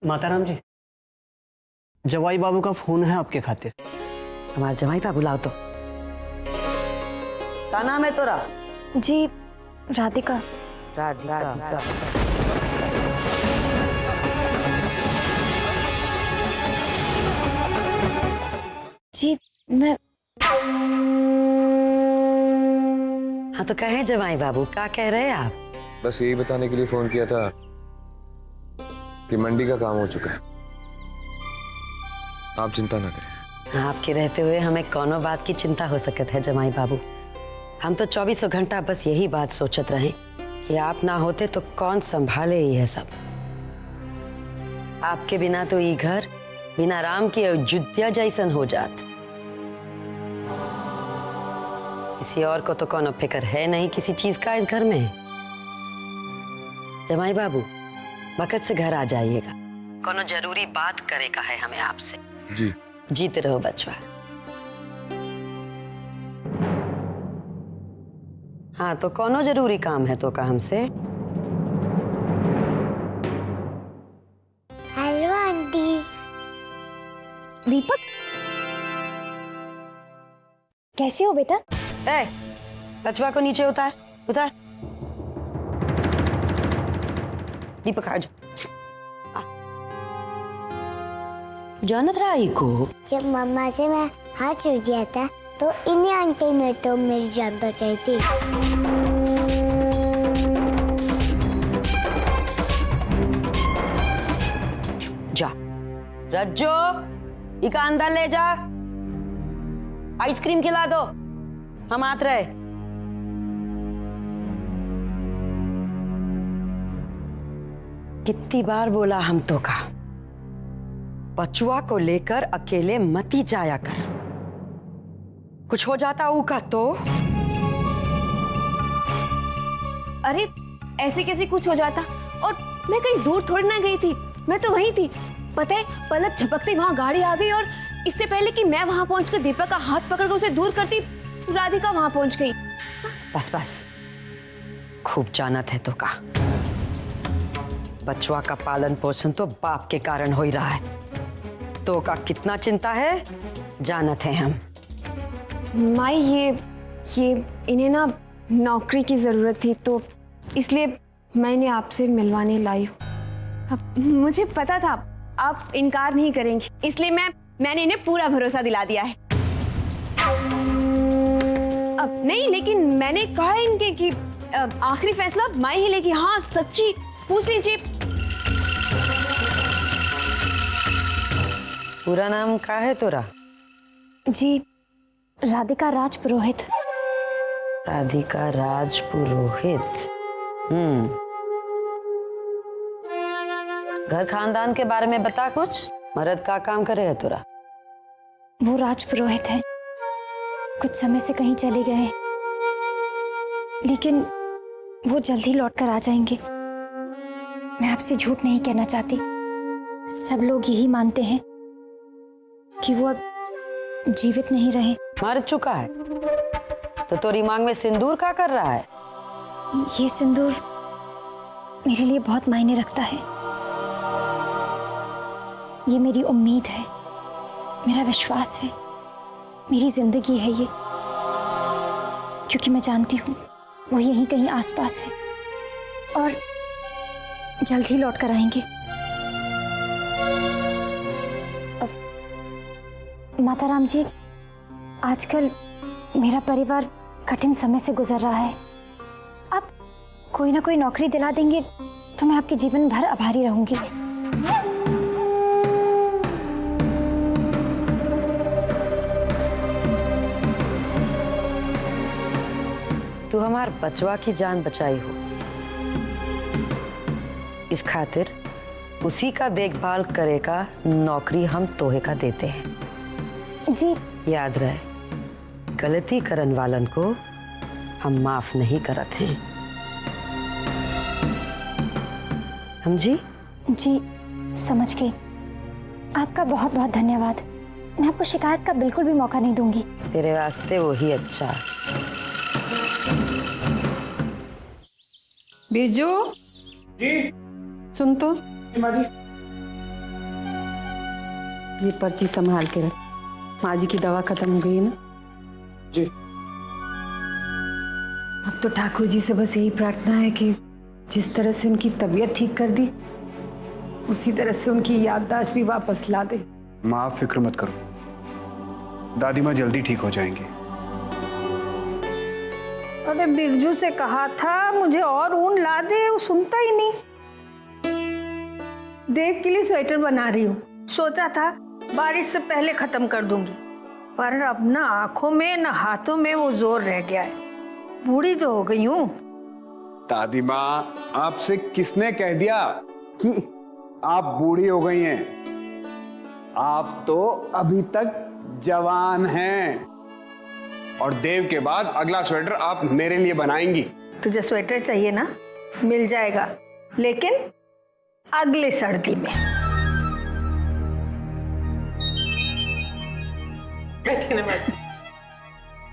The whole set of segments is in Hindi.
माताराम जी, जवाई बाबू का फोन है आपके खातिर। हमारे जवाई बाबू लाओ तो। क्या नाम है तोरा? जी राधिका। राधिका। जी मैं हाँ तो कहे जवाई बाबू, क्या कह रहे हैं आप? बस यही बताने के लिए फोन किया था कि मंडी का काम हो चुका है, आप चिंता ना करें। आपके रहते हुए हमें कौनो बात की चिंता हो सकत है जमाई बाबू। हम तो 24 घंटा बस यही बात सोचत रहे कि आप ना होते तो कौन संभाले ये सब। आपके बिना तो ये घर बिना राम की अयोध्या जैसन हो जात। किसी और को तो कौनो फिक्र है नहीं किसी चीज का इस घर में। जमाई बाबू वक्त से घर आ जाइएगा, कोनो जरूरी बात करे का है हमें आपसे। जी। जीते रहो बचवा। हाँ तो कोनो जरूरी काम है तो का हमसे? Hello aunty. दीपक कैसे हो बेटा? ए, बचवा को नीचे उतार उतार। दीपक आ जाओ। जानत रहा ही को? जब मम्मा से मैं हाथ छूट गया था तो इन्हीं आंटी ने तो मेरी जान बचाई थी। जा रज्जो, इका अंदर ले जा, आइसक्रीम खिला दो, हम आत रहे। कितनी बार बोला हम तो का बचुआ को लेकर अकेले मत ही जाया कर, कुछ हो जाता ऊका तो। अरे ऐसे कैसे कुछ हो जाता, और मैं कहीं दूर थोड़ी ना गई थी, मैं तो वहीं थी। पता है पलक झपकते वहां गाड़ी आ गई और इससे पहले कि मैं वहां पहुंचकर दीपक का हाथ पकड़कर उसे दूर करती, राधिका वहां पहुंच गई। बस बस, खूब जानत है तो का बचवा का पालन पोषण तो बाप के कारण हो ही रहा है। तो का कितना चिंता है जानत है हम। माई ये इन्हें ना नौकरी की जरूरत थी तो इसलिए मैंने आपसे मिलवाने लाई हूँ। अब मुझे पता था आप इनकार नहीं करेंगे, इसलिए मैंने इन्हें पूरा भरोसा दिला दिया है। अब नहीं, लेकिन मैंने कहा है इनके कि आखिरी फैसला माई ही लेगी। हाँ सच्ची, पूछ लीजिए। पूरा नाम क्या है तोरा? जी राधिका राजपुरोहित। राधिका राजपुरोहित। घर खानदान के बारे में बता कुछ। मर्द का काम करे है तोरा? वो राजपुरोहित है, कुछ समय से कहीं चले गए हैं, लेकिन वो जल्दी लौट कर आ जाएंगे। मैं आपसे झूठ नहीं कहना चाहती, सब लोग यही मानते हैं कि वो अब जीवित नहीं रहे। मर चुका है तो तोरी मांग में सिंदूर क्या कर रहा है? ये सिंदूर मेरे लिए बहुत मायने रखता है। ये मेरी उम्मीद है, मेरा विश्वास है, मेरी जिंदगी है ये, क्योंकि मैं जानती हूँ वो यहीं कहीं आसपास है और जल्द ही लौट कर आएंगे। माताराम जी, आजकल मेरा परिवार कठिन समय से गुजर रहा है। आप कोई ना कोई नौकरी दिला देंगे तो मैं आपके जीवन भर आभारी रहूंगी। तू हमार बचवा की जान बचाई हो, इस खातिर उसी का देखभाल करेगा नौकरी हम तोहे का देते हैं। जी याद रहे, गलती करन वालन को हम माफ नहीं करत हैं, समझी? जी समझ गई। आपका बहुत बहुत धन्यवाद। मैं आपको शिकायत का बिल्कुल भी मौका नहीं दूंगी। तेरे वास्ते वही अच्छा। बिरजू जी सुन तो। ये पर्ची संभाल के रख। माँ जी की दवा खत्म हो गई है ना? जी। अब तो ठाकुर जी से बस यही प्रार्थना है कि जिस तरह से उनकी तबीयत ठीक कर दी, उसी तरह से उनकी याददाश्त भी वापस ला दे। माँ आप फिक्र मत करो, दादी माँ जल्दी ठीक हो जाएंगी। अरे बिरजू से कहा था मुझे और ऊन ला दे, वो सुनता ही नहीं। देव के लिए स्वेटर बना रही हूँ, सोचा था बारिश से पहले खत्म कर दूंगी, पर अब ना आंखों में ना हाथों में वो जोर रह गया है। बूढ़ी जो हो गई हूँ। दादी माँ आपसे किसने कह दिया कि आप बूढ़ी हो गई हैं? आप तो अभी तक जवान हैं। और देव के बाद अगला स्वेटर आप मेरे लिए बनाएंगी। तुझे स्वेटर चाहिए ना, मिल जाएगा, लेकिन अगले सर्दी में।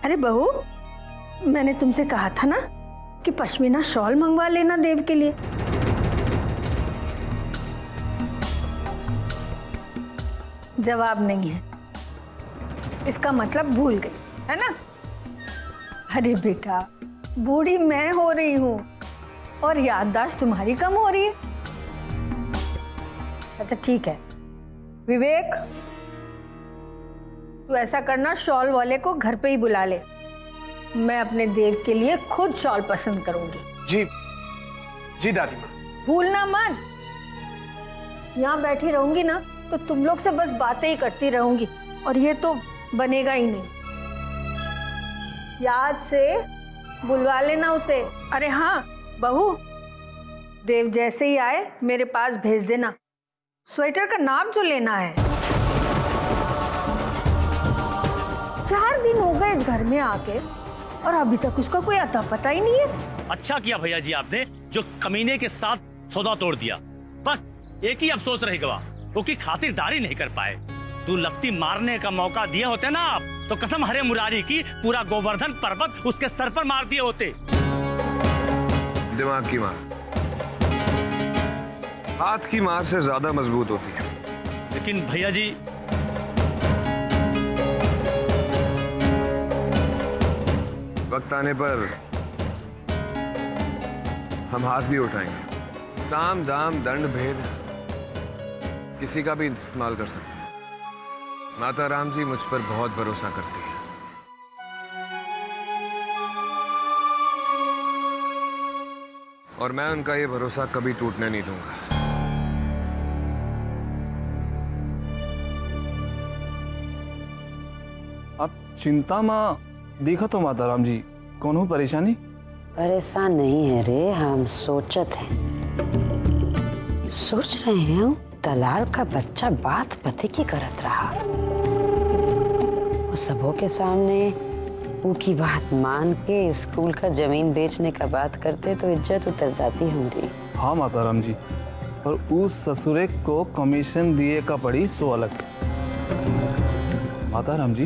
अरे बहू, मैंने तुमसे कहा था ना कि पश्मीना शॉल मंगवा लेना देव के लिए। जवाब नहीं है, इसका मतलब भूल गई है ना? अरे बेटा, बूढ़ी मैं हो रही हूँ और याददाश्त तुम्हारी कम हो रही है। अच्छा ठीक है विवेक, तू ऐसा करना, शॉल वाले को घर पे ही बुला ले। मैं अपने देव के लिए खुद शॉल पसंद करूंगी। जी जी दादी माँ। भूलना मत। यहाँ बैठी रहूंगी ना तो तुम लोग से बस बातें ही करती रहूंगी और ये तो बनेगा ही नहीं। याद से बुलवा लेना उसे। अरे हाँ बहू, देव जैसे ही आए मेरे पास भेज देना। स्वेटर का नाप जो लेना है। 4 दिन हो गए इस घर में आके और अभी तक उसका कोई अता पता ही नहीं है। अच्छा किया भैया जी आपने जो कमीने के साथ सौदा तोड़ दिया। बस एक ही अफसोस रहेगा, वो की खातिरदारी नहीं कर पाए। तू लत्ती मारने का मौका दिए होते ना आप, तो कसम हरे मुरारी की पूरा गोवर्धन पर्वत उसके सर पर मार दिए होते। दिमाग की मार हाथ की मार से ज्यादा मजबूत होती है। लेकिन भैया जी, वक्त आने पर हम हाथ भी उठाएंगे। साम दाम दंड भेद किसी का भी इस्तेमाल कर सकते हैं। माता राम जी मुझ पर बहुत भरोसा करती है। और मैं उनका ये भरोसा कभी टूटने नहीं दूंगा। आप चिंता माँ देखा तो माता राम जी, कौन हो परेशानी? परेशान नहीं है रे, हम सोचत हैं। सोच रहे हैं दलाल का बच्चा बात पते की करत रहा और सबों के सामने वो की बात मान के स्कूल का जमीन बेचने का बात करते तो इज्जत उतर जाती हमारी। हाँ माता राम जी, पर उस ससुरे को कमीशन दिए का पड़ी सो अलग। माता राम जी,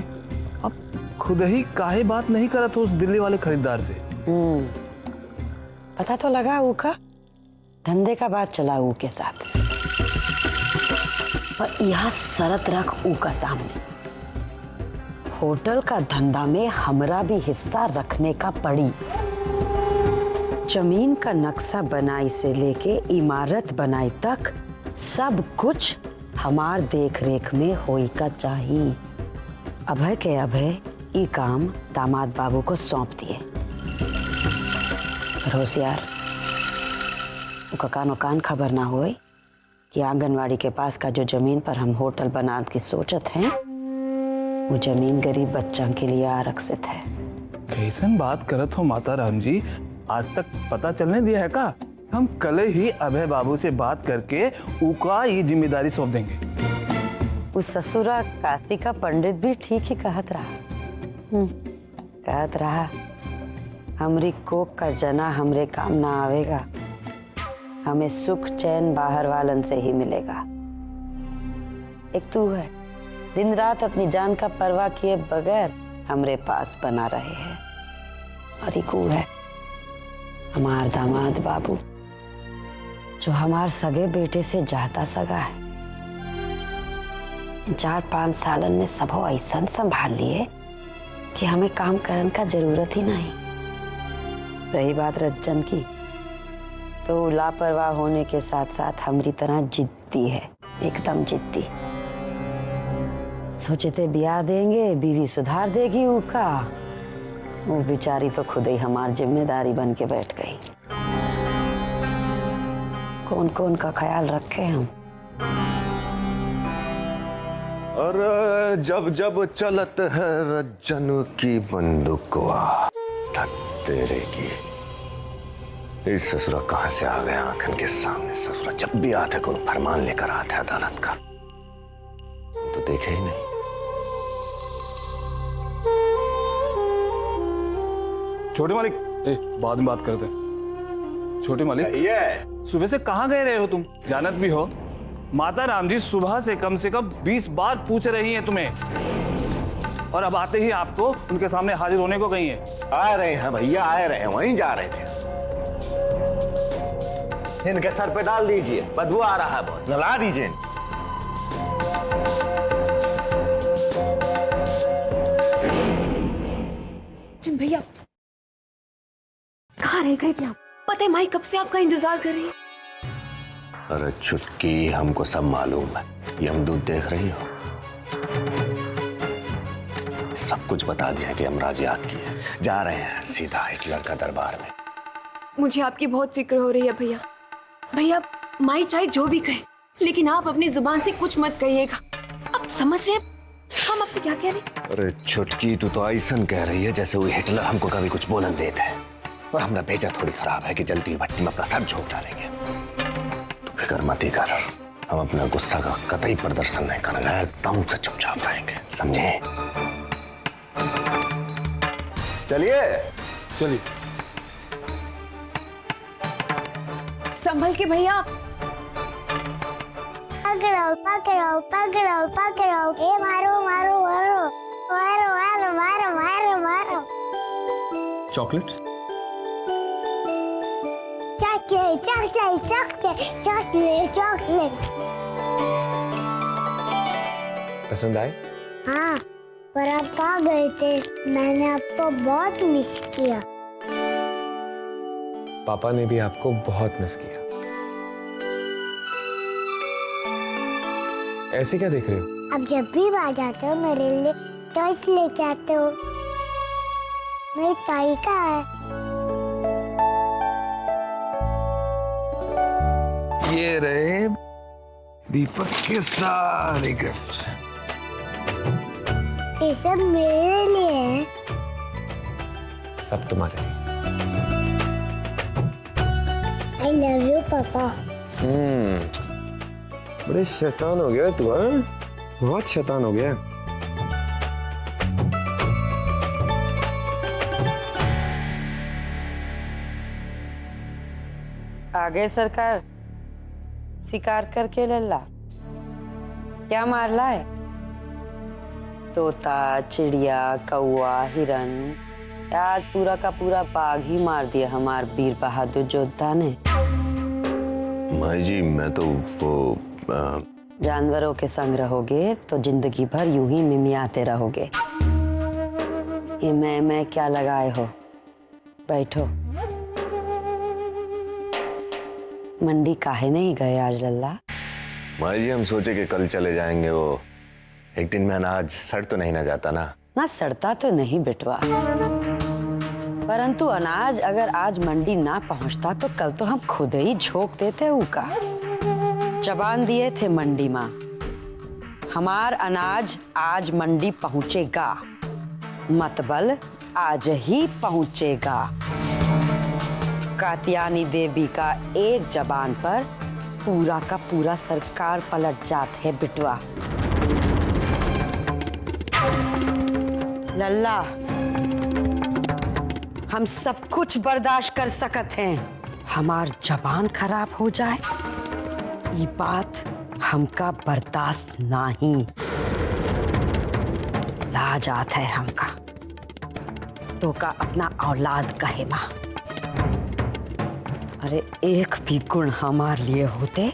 आप खुद ही काहे बात नहीं करत हो उस दिल्ली वाले खरीदार से? पता तो लगा ऊ का धंधे का बात चला ऊ के साथ, पर यह शरत रख ऊ का सामने, होटल का धंधा में हमरा भी हिस्सा रखने का पड़ी। जमीन का नक्शा बनाई से लेके इमारत बनाई तक सब कुछ हमार देख रेख में होई का चाहिए। अभय के अभय ई काम दामाद बाबू को सौंप दिए। पर होशियार, उका कानो कान खबर ना होई कि आंगनवाड़ी के पास का जो जमीन पर हम होटल बना की सोचत हैं, वो जमीन गरीब बच्चों के लिए आरक्षित है। कैसन बात करत हो माता राम जी, आज तक पता चलने दिया है का? हम कल ही अभय बाबू से बात करके उका ये जिम्मेदारी सौंप देंगे। उस ससुरा काशी का पंडित भी ठीक ही कहत रहा हमरी कोक का जना हमरे काम ना आवेगा, हमें सुख चैन बाहर वालन से ही मिलेगा। एक तू है दिन रात अपनी जान का परवाह किए बगैर हमरे पास बना रहे हैं, और एक वो है हमार दामाद बाबू जो हमार सगे बेटे से ज्यादा सगा है। 4-5 सालन में सबो ऐसा संभाल लिए कि हमें काम करने का जरूरत ही नहीं। रही बात रज्जन की, तो लापरवाह होने के साथ साथ हमारी तरह जिद्दी है, एकदम जिद्दी। सोचे थे ब्याह देंगे, बीवी सुधार देगी उका, वो बेचारी तो खुद ही हमारी जिम्मेदारी बन के बैठ गई। कौन कौन का ख्याल रखे हम। और जब जब चलत है रज्जन की बंदूकवा तेरे की। इस ससुरा कहां से आ गया आंखन के सामने। ससुरा जब भी आते को फरमान लेकर आते अदालत का, तो देखे ही नहीं। छोटे मालिक, बाद में बात करते हैं। छोटे मालिक, ये सुबह से कहाँ गए रहे हो तुम? जानत भी हो माता राम जी सुबह से कम 20 बार पूछ रही हैं तुम्हें, और अब आते ही आपको उनके सामने हाजिर होने को कही है। आ रहे हैं भैया, आ रहे हैं, वहीं जा रहे थे। इनके सर पे डाल दीजिए, बदबू आ रहा है बहुत, नला दीजिए। जिन भैया कहाँ रह गए थे आप? पता है माई कब से आपका इंतजार कर रही है। अरे छुटकी, हमको सब मालूम है। ये हम दूध देख रही हो, सब कुछ बता दिया कि यमराज याद किए। जा रहे हैं सीधा हिटलर का दरबार में। मुझे आपकी बहुत फिक्र हो रही है भैया। भैया माई चाहे जो भी कहे, लेकिन आप अपनी जुबान से कुछ मत कहिएगा। आप समझ रहे हैं हम आपसे क्या कह रहे हैं? अरे छुटकी, तू तो ऐसा कह रही है जैसे वो हिटलर हमको कभी कुछ बोलन देते हैं। और हमारा भेजा थोड़ी खराब है कि जल्दी भट्टी में अपना सर झोंक डालेंगे। तू फिक्र मत ही कर, हम अपना गुस्सा का कतई प्रदर्शन नहीं करेंगे, एकदम से चुपचाप रहेंगे, समझे? चलिए चलिए। संभल के भैया। पकड़ो पकड़ो पकड़ो पकड़ो, ए मारो मारो मारो मारो मारो मारो मारो मारो। Chocolate? Chocolate chocolate chocolate chocolate chocolate. पसंद आए? हाँ, पर आप कहाँ गए थे? मैंने आपको बहुत मिस किया। पापा ने भी आपको बहुत मिस किया। ऐसे क्या देख रहे हो? अब जब भी बाहर जाते हो मेरे लिए टॉयज लेके आते हो। मेरी टॉय कहाँ है? ये रहे दीपक के सारे गिफ्ट। ये सब मेरे लिए है। सब तुम्हारे लिए। आई लव यू पापा। बड़े शैतान हो गया तू, हाँ? बहुत शैतान हो गया। आगे सरकार शिकार करके लल्ला क्या मारला है? तोता, चिड़िया, कौआ, हिरन, आज पूरा का पूरा बाघ ही मार दिया हमार वीर बहादुर योद्धा ने। माई जी, मैं तो वो जानवरों के संग रहोगे तो जिंदगी भर यूं ही मिमियाते रहोगे। ये मैं क्या लगाए हो? बैठो। मंडी काहे नहीं गए आज लल्ला? माई जी, हम सोचे कि कल चले जाएंगे। वो एक दिन में अनाज सड़ तो नहीं ना जाता ना? ना सड़ता तो नहीं बेटवा, परंतु अनाज अगर आज मंडी ना पहुंचता तो कल तो हम खुद ही झोंक देते उका। जबान दिए थे मंडी माँ, हमार अनाज आज मंडी पहुंचेगा, मतबल आज ही पहुंचेगा। कात्यायनी देवी का एक जबान पर पूरा का पूरा सरकार पलट जात है बिटवा। लल्ला, हम सब कुछ बर्दाश्त कर सकत हैं, हमार जबान खराब हो जाए ये बात हमका बर्दाश्त नहीं। लाज आत है हमका तो का अपना औलाद कहे माँ। अरे एक भी गुण हमार लिए होते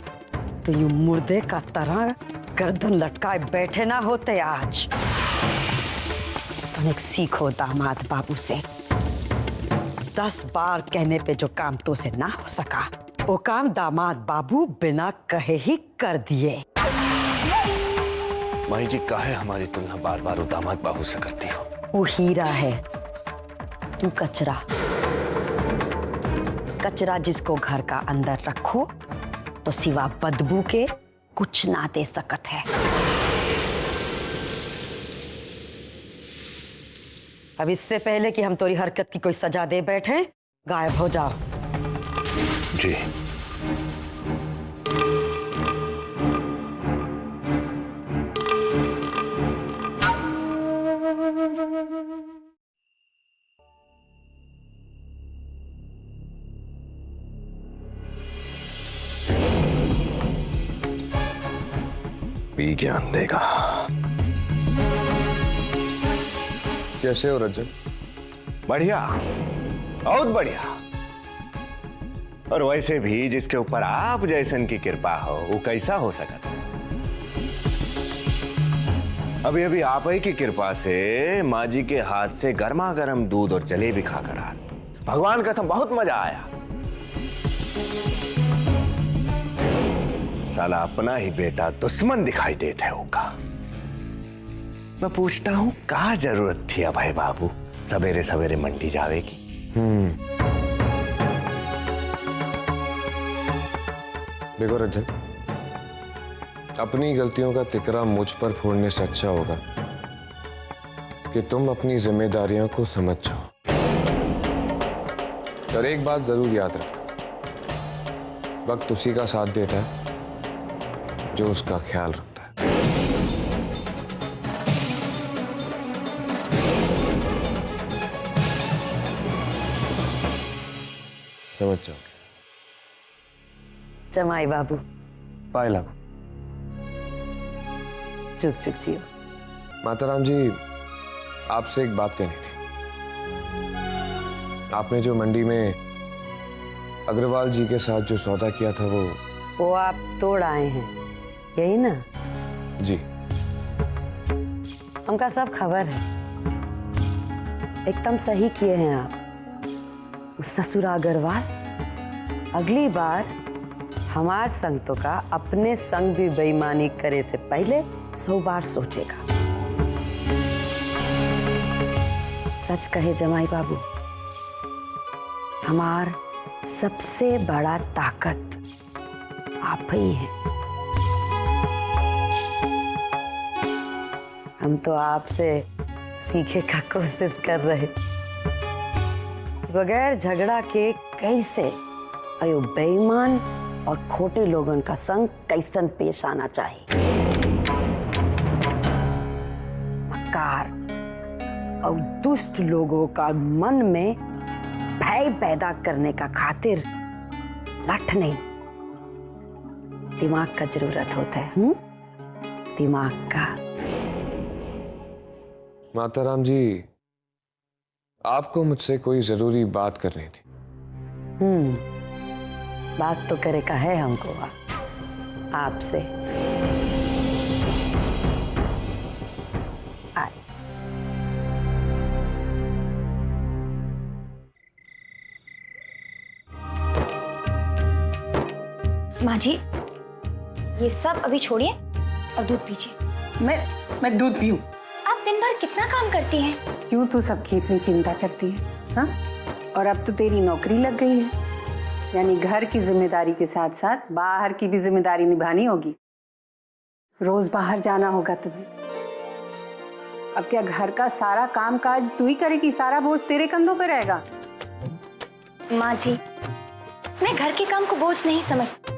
तो यूं मुर्दे का तरह गर्दन लटकाए बैठे ना होते आज। तुम एक सीखो दामाद बाबू से। 10 बार कहने पे जो काम तो से ना हो सका, वो काम दामाद बाबू बिना कहे ही कर दिए। माई जी, काहे हमारी तुलना बार बार दामाद बाबू से करती हो? वो हीरा है, तू कचरा। कचरा जिसको घर का अंदर रखो तो सिवा बदबू के कुछ ना दे सकत है। अब इससे पहले कि हम तोरी हरकत की कोई सजा दे बैठे, गायब हो जाओ। जी। भी ज्ञान देगा। कैसे हो रजन? बढ़िया, बहुत बढ़िया। और वैसे भी जिसके ऊपर आप जैसन की कृपा हो, वो कैसा हो सकता? अभी अभी आप ही की कृपा से माँ जी के हाथ से गर्मा गर्म दूध और जलेबी खाकर आ, भगवान कसम बहुत मजा आया। साला अपना ही बेटा दुश्मन दिखाई देता है होगा। मैं पूछता हूँ, क्या जरूरत थी अभय बाबू सवेरे सवेरे मंडी जावे की? देखो रजन, अपनी गलतियों का तिकरा मुझ पर फोड़ने से अच्छा होगा कि तुम अपनी जिम्मेदारियों को समझ जाओ। पर एक बात जरूर याद रख, वक्त उसी का साथ देता है जो उसका ख्याल रखता है। समझ जाओ। जमाई बाबू, पायला। चुप चुप जियो। माताराम जी, आपसे एक बात कहनी थी। आपने जो मंडी में अग्रवाल जी के साथ जो सौदा किया था वो आप तोड़ आए हैं, यही ना? जी। हमका सब खबर है, एकदम सही किए हैं आप। उस ससुरा अग्रवाल अगली बार हमार संग तो का अपने संग भी बेईमानी करे से पहले 100 बार सोचेगा। सच कहे जमाई बाबू, हमार सबसे बड़ा ताकत आप ही हैं। हम तो आपसे सीखे का कोशिश कर रहे, बगैर झगड़ा के कैसे अयो बेईमान और खोटे लोगों का संग कैसन पेश आना चाहिए। मक्कार और दुष्ट लोगों का मन में भय पैदा करने का खातिर लठ नहीं, दिमाग का जरूरत होता है। दिमाग का। माताराम जी, आपको मुझसे कोई जरूरी बात करनी थी। बात तो करे का है हमको आपसे। आए। माँ जी, ये सब अभी छोड़िए और दूध पीजिए। मैं दूध पीऊं? आप दिन भर कितना काम करती हैं? क्यों तू सबकी इतनी चिंता करती है? हाँ? और अब तो तेरी नौकरी लग गई है, यानी घर की जिम्मेदारी के साथ साथ बाहर की भी जिम्मेदारी निभानी होगी। रोज बाहर जाना होगा तुम्हें। अब क्या घर का सारा काम काज तू ही करेगी? सारा बोझ तेरे कंधों पे रहेगा? माँ जी, मैं घर के काम को बोझ नहीं समझती,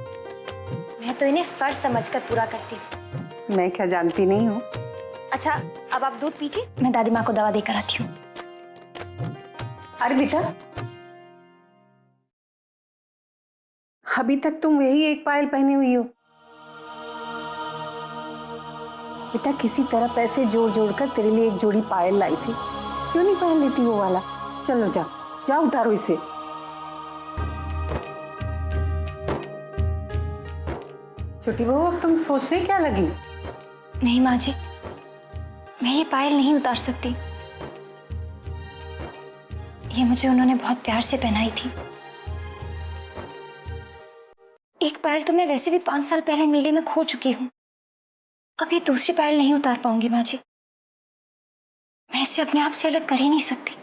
मैं तो इन्हें फर्ज समझकर पूरा करती हूँ। मैं क्या जानती नहीं हूँ? अच्छा, अब आप दूध पीजिए, मैं दादी माँ को दवा देकर आती हूँ। अरे बेटा, अभी तक तुम यही एक पायल पहनी हुई हो। बेटा, किसी तरह पैसे जोड़ जोड़ कर तेरे लिए एक जोड़ी पायल लाई थी, क्यों नहीं पहन लेती वो वाला? चलो जा, जा उतारो इसे। छोटी बहू अब तुम सोचने क्या लगी? नहीं माँ जी, मैं ये पायल नहीं उतार सकती। ये मुझे उन्होंने बहुत प्यार से पहनाई थी। एक पायल तो मैं वैसे भी 5 साल पहले मेले में खो चुकी हूँ। अब ये दूसरी पायल नहीं उतार पाऊंगी माँ जी। मैं इसे अपने आप से अलग कर ही नहीं सकती।